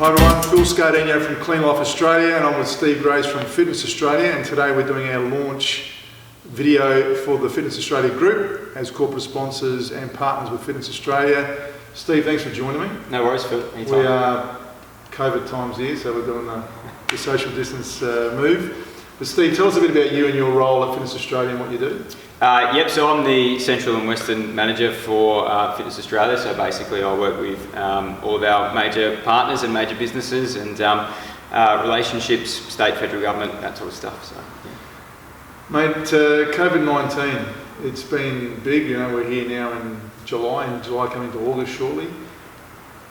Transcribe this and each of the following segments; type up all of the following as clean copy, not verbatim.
Hi everyone, Phil Scardino from Clean Life Australia, and I'm with Steve Grace from Fitness Australia, and today we're doing our launch video for the Fitness Australia group as corporate sponsors and partners with Fitness Australia. Steve, thanks for joining me. No worries, Phil. Anytime. We are COVID times here, so we're doing the social distance move. But Steve, tell us a bit about you and your role at Fitness Australia and what you do. So I'm the Central and Western Manager for Fitness Australia. So basically I work with all of our major partners and major businesses and relationships, state, federal government, that sort of stuff. So, yeah. Mate, COVID-19, it's been big. You know, we're here now in July, and July coming to August shortly.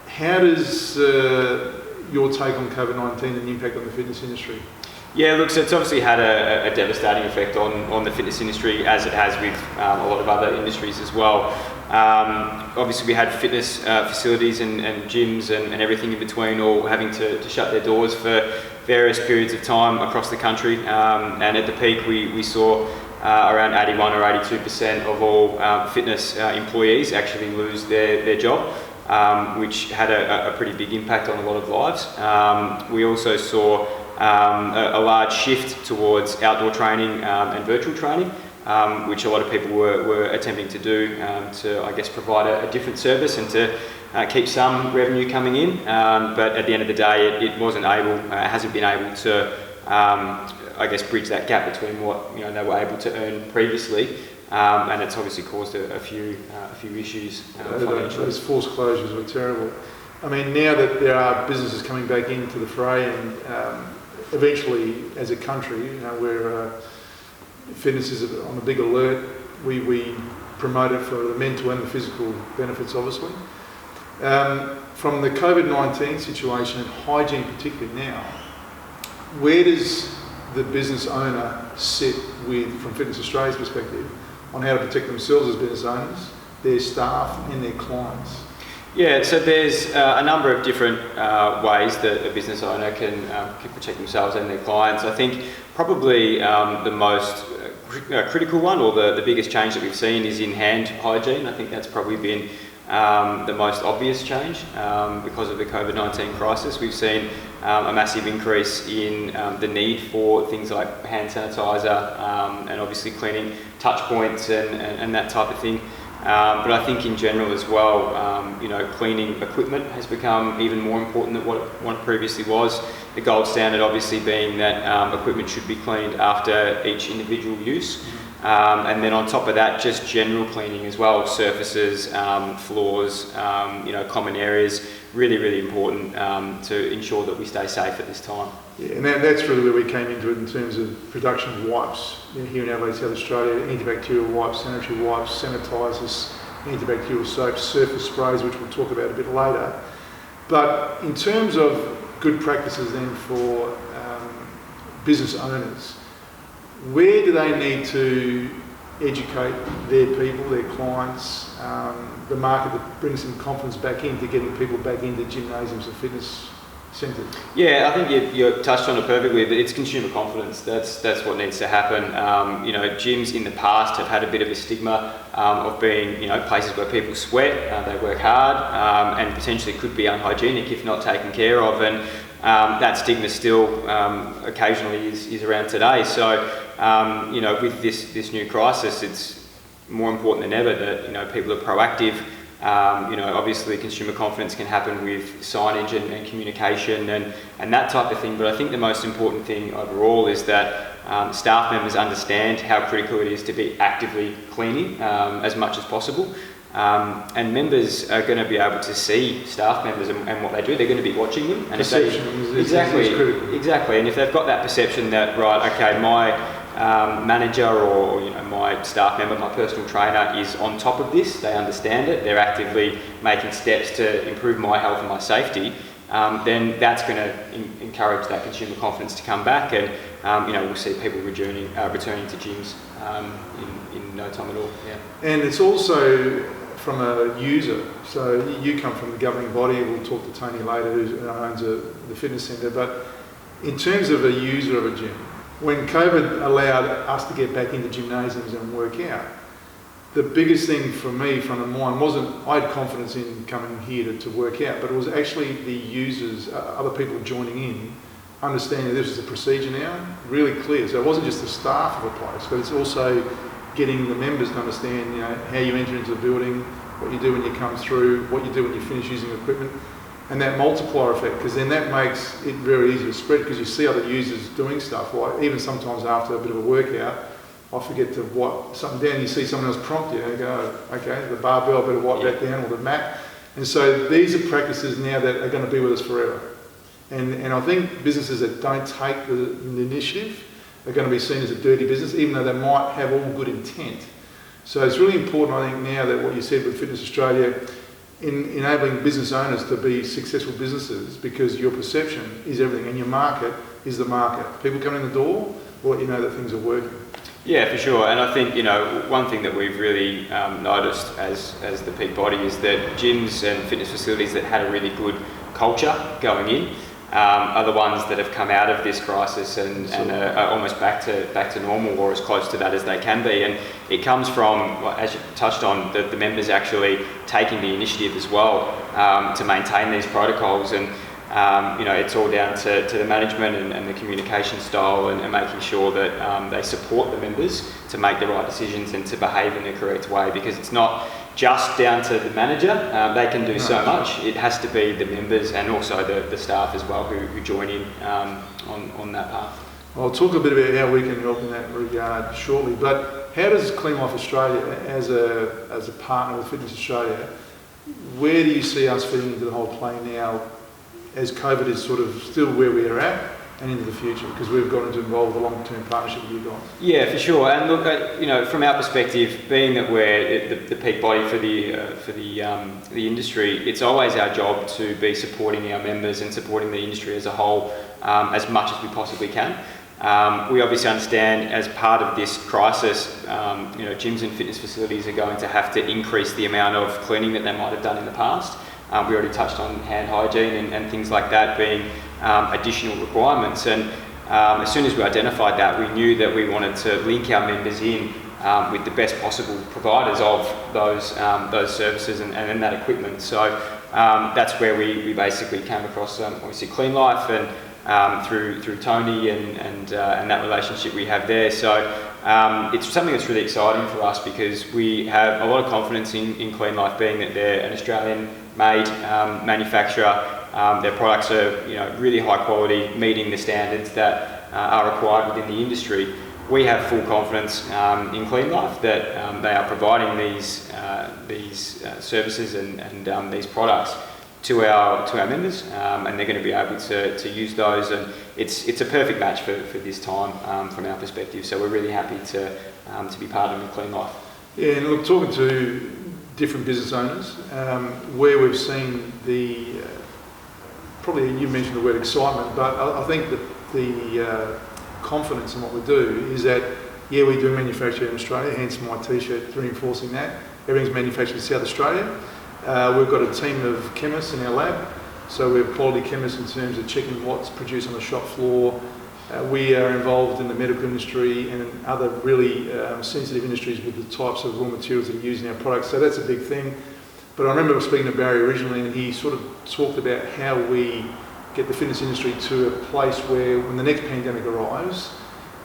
How does your take on COVID-19 and the impact on the fitness industry? Yeah, look, so it's obviously had a devastating effect on the fitness industry, as it has with a lot of other industries as well. Obviously we had fitness facilities and gyms and everything in between all having to shut their doors for various periods of time across the country. And at the peak we saw around 81 or 82% of all fitness employees actually lose their job, which had a pretty big impact on a lot of lives. We also saw a large shift towards outdoor training and virtual training, which a lot of people were attempting to do to, I guess, provide a different service and to keep some revenue coming in. But at the end of the day, it hasn't been able to, I guess, bridge that gap between what they were able to earn previously, and it's obviously caused a few issues financially. Those forced closures were terrible. I mean, now that there are businesses coming back into the fray, and eventually, as a country, where fitness is on a big alert, we promote it for the mental and the physical benefits, obviously. From the COVID-19 situation and hygiene particularly now, where does the business owner sit from Fitness Australia's perspective on how to protect themselves as business owners, their staff and their clients? Yeah, so there's a number of different ways that a business owner can protect themselves and their clients. I think probably the most critical one, or the biggest change that we've seen, is in hand hygiene. I think that's probably been the most obvious change because of the COVID-19 crisis. We've seen a massive increase in the need for things like hand sanitizer and obviously cleaning touch points and that type of thing. But I think in general as well, cleaning equipment has become even more important than what it previously was. The gold standard obviously being that equipment should be cleaned after each individual use. And then on top of that, just general cleaning as well, surfaces, floors, common areas, really important to ensure that we stay safe at this time. Yeah, and that's really where we came into it in terms of production of wipes. Here in Adelaide, South Australia, antibacterial wipes, sanitary wipes, sanitisers, antibacterial soaps, surface sprays, which we'll talk about a bit later. But in terms of good practices then for business owners, where do they need to educate their people, their clients, the market, that brings some confidence back into getting people back into gymnasiums and fitness centres? Yeah, I think you touched on it perfectly. It's consumer confidence. That's what needs to happen. Gyms in the past have had a bit of a stigma of being places where people sweat, they work hard, and potentially could be unhygienic if not taken care of. And that stigma still occasionally is around today. So with this new crisis, it's more important than ever that people are proactive. Obviously consumer confidence can happen with signage and communication and that type of thing, but I think the most important thing overall is that staff members understand how critical it is to be actively cleaning as much as possible. And members are going to be able to see staff members and what they do. They're going to be watching them. And perception is critical. Exactly. And if they've got that perception that, right, okay, my manager or my staff member, my personal trainer is on top of this, they understand it, they're actively making steps to improve my health and my safety, then that's going to encourage that consumer confidence to come back, and we'll see people returning to gyms in no time at all. Yeah. And it's also from a user. So you come from the governing body. We'll talk to Tony later, who owns the fitness centre. But in terms of a user of a gym, when COVID allowed us to get back into gymnasiums and work out, the biggest thing for me, front of mind, wasn't I had confidence in coming here to work out, but it was actually the users, other people joining in, understanding this is a procedure now, really clear. So it wasn't just the staff of a place, but it's also getting the members to understand, how you enter into the building, what you do when you come through, what you do when you finish using equipment, and that multiplier effect, because then that makes it very easy to spread, because you see other users doing stuff, like even sometimes after a bit of a workout, I forget to wipe something down, you see someone else prompt you, and you go, okay, the barbell, I better wipe that down, or the mat. And so these are practices now that are going to be with us forever. And I think businesses that don't take the initiative are going to be seen as a dirty business, even though they might have all good intent. So it's really important, I think, now that what you said with Fitness Australia, in enabling business owners to be successful businesses, because your perception is everything, and your market is the market. People come in the door, will let you know that things are working. Yeah, for sure. And I think, one thing that we've really noticed as the peak body is that gyms and fitness facilities that had a really good culture going in are the ones that have come out of this crisis and are almost back to normal, or as close to that as they can be. And it comes from, as you touched on, the members actually taking the initiative as well to maintain these protocols. And it's all down to the management and the communication style and making sure that they support the members to make the right decisions and to behave in the correct way, because it's not just down to the manager. They can do so much. It has to be the members and also the staff as well who join in on that path. I'll talk a bit about how we can help in that regard shortly, but how does Clean Life Australia, as a partner with Fitness Australia, where do you see us fitting into the whole play now, as COVID is sort of still where we are at and into the future, because we've got into involve a long-term partnership with you guys? Yeah, for sure. And look, from our perspective, being that we're the peak body for the industry, it's always our job to be supporting our members and supporting the industry as a whole as much as we possibly can. We obviously understand, as part of this crisis, gyms and fitness facilities are going to have to increase the amount of cleaning that they might have done in the past. We already touched on hand hygiene and things like that being additional requirements. And as soon as we identified that, we knew that we wanted to link our members in with the best possible providers of those services and that equipment. So that's where we basically came across obviously Clean Life and through Tony and that relationship we have there. So it's something that's really exciting for us, because we have a lot of confidence in Clean Life, being that they're an Australian-made manufacturer. Their products are really high quality, meeting the standards that are required within the industry. We have full confidence in Clean Life that they are providing these services and these products to our members, and they're going to be able to use those, and it's a perfect match for this time from our perspective. So we're really happy to be partnering with Clean Life. Yeah, and look, talking to different business owners, where we've seen probably you mentioned the word excitement, but I think that the confidence in what we do is that, yeah, we do manufacture in Australia, hence my t-shirt reinforcing that. Everything's manufactured in South Australia. We've got a team of chemists in our lab, so we're quality chemists in terms of checking what's produced on the shop floor. We are involved in the medical industry and in other really sensitive industries with the types of raw materials that are used in our products, so that's a big thing. But I remember speaking to Barry originally, and he sort of talked about how we get the fitness industry to a place where, when the next pandemic arrives,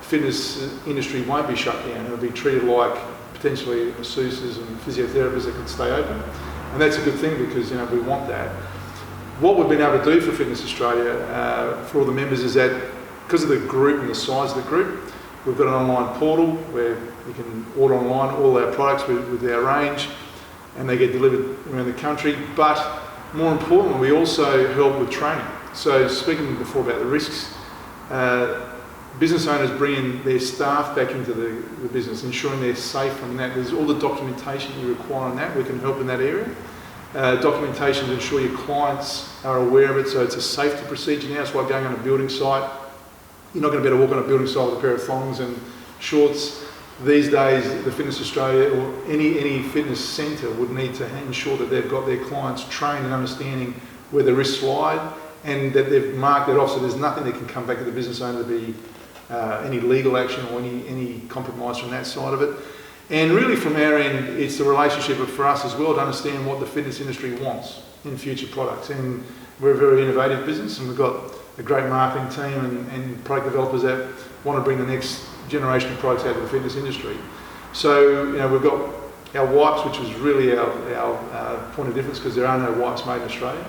fitness industry won't be shut down. It'll be treated like potentially masseuses and physiotherapists that can stay open. And that's a good thing, because we want that. What we've been able to do for Fitness Australia, for all the members, is that because of the group and the size of the group, we've got an online portal where you can order online all our products with our range, and they get delivered around the country. But more importantly, we also help with training. So speaking before about the risks, business owners bring in their staff back into the business, ensuring they're safe from that. There's all the documentation you require on that. We can help in that area. Documentation to ensure your clients are aware of it, so it's a safety procedure now. It's like going on a building site. You're not going to be able to walk on a building site with a pair of thongs and shorts. These days, the Fitness Australia or any fitness centre would need to ensure that they've got their clients trained and understanding where the risks lie, and that they've marked it off, so there's nothing that can come back to the business owner to be any legal action or any compromise from that side of it. And really from our end, it's the relationship for us as well to understand what the fitness industry wants in future products. And we're a very innovative business, and we've got a great marketing team and product developers that want to bring the next generation of products out to the fitness industry. So, we've got our wipes, which was really our point of difference, because there are no wipes made in Australia,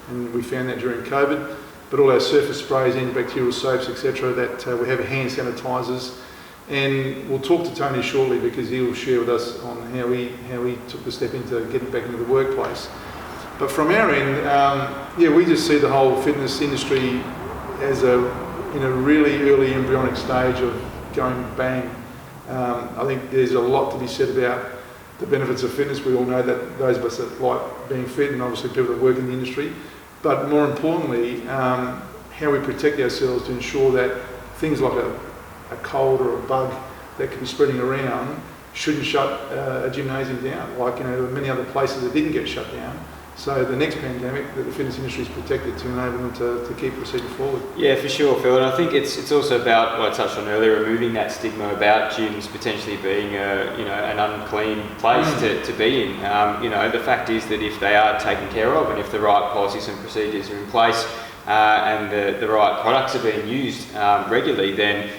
and we found that during COVID. But all our surface sprays, antibacterial soaps, etc., that we have hand sanitisers. And we'll talk to Tony shortly, because he'll share with us on how he took the step into getting back into the workplace. But from our end, we just see the whole fitness industry as in a really early embryonic stage of going bang. I think there's a lot to be said about the benefits of fitness. We all know that, those of us that like being fit, and obviously people that work in the industry. But more importantly, how we protect ourselves to ensure that things like a cold or a bug that could be spreading around shouldn't shut a gymnasium down, like many other places that didn't get shut down. So the next pandemic, that the fitness industry is protected to enable them to keep proceeding forward. Yeah, for sure, Phil. And I think it's also about what I touched on earlier, removing that stigma about gyms potentially being an unclean place to be in. The fact is that if they are taken care of, and if the right policies and procedures are in place, and the right products are being used regularly, then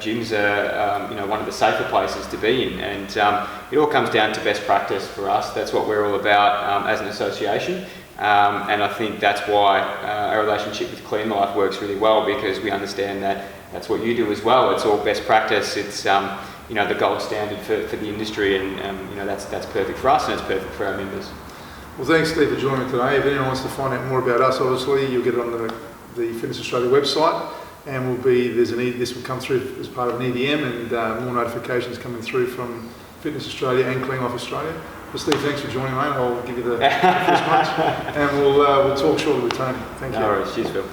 gyms are one of the safer places to be in. And it all comes down to best practice for us. That's what we're all about as an association. And I think that's why our relationship with Clean Life works really well, because we understand that that's what you do as well. It's all best practice. It's the gold standard for the industry, and that's perfect for us, and it's perfect for our members. Well, thanks, Steve, for joining me today. If anyone wants to find out more about us, obviously, you'll get it on the Fitness Australia website, and this will come through as part of an EDM, and more notifications coming through from Fitness Australia and Clean Life Australia. Well, Steve, thanks for joining, mate. I'll give you the first punch, and we'll talk shortly with Tony. Thank you. No worries. Cheers, Phil.